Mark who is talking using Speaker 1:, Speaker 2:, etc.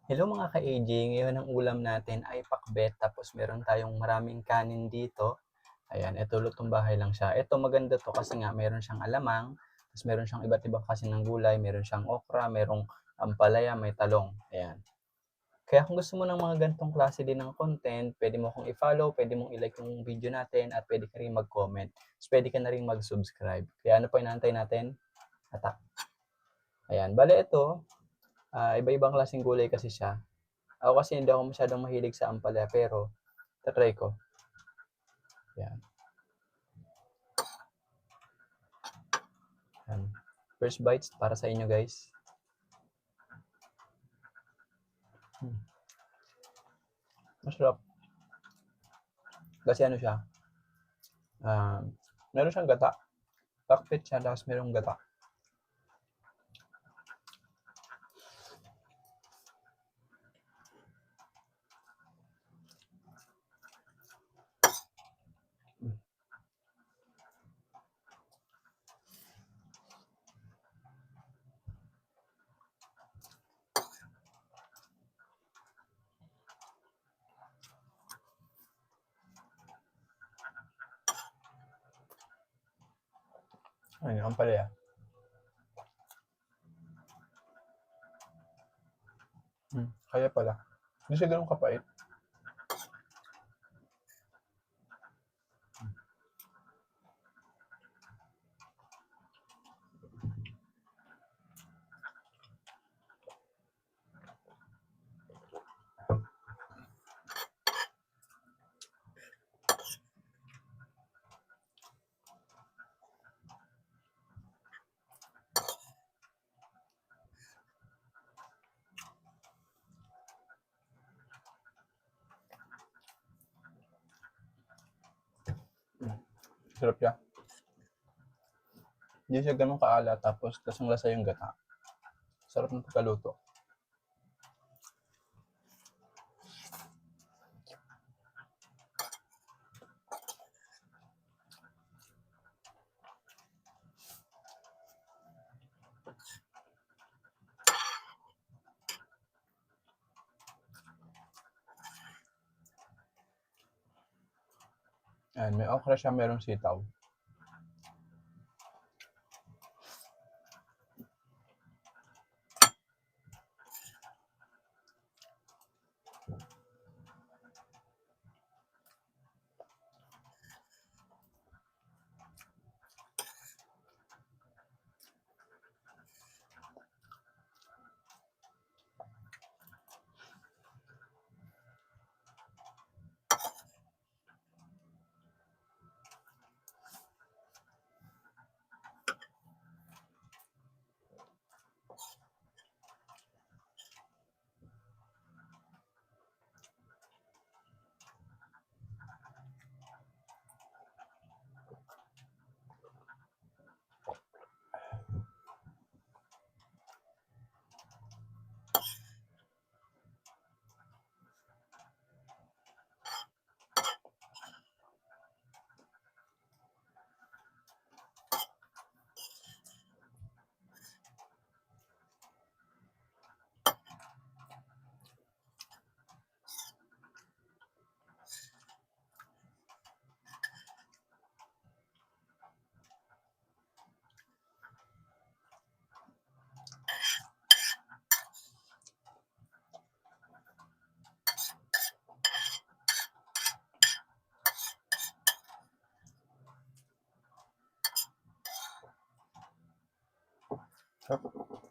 Speaker 1: Hello mga ka-AJ, ngayon ang ulam natin ay pakbet tapos meron tayong maraming kanin dito. Ayan, ito lutong bahay lang siya. Ito maganda to kasi nga meron siyang alamang, tapos meron siyang iba't ibang klase ng gulay, meron siyang okra, merong ampalaya, may talong. Ayan. Kaya kung gusto mo ng mga ganitong klase din ng content, pwede mo akong i-follow, pwede mong i-like yung video natin at pwede ka rin mag-comment. Tapos pwede ka na rin mag-subscribe. Kaya ano pa inaantay natin? Atak. Ayan, bale ito, iba-ibang klaseng gulay kasi siya. Ako kasi hindi ako masyadong mahilig sa ampalaya pero ta-try ko. Yan. Yan. First bites para sa inyo guys. Hmm. Masarap. Kasi ano siya, meron siyang gata. Pakpit siya, tapos merong gata. Hmm. Ayun, yung ampalaya. Kaya pala. Hindi siya ganun kapait. Sarap siya. Hindi siya ganun kaala tapos lasang lasa yung gata. Sarap ng pagkaluto. Ayan, may okra siya, merong sitaw. Sarap.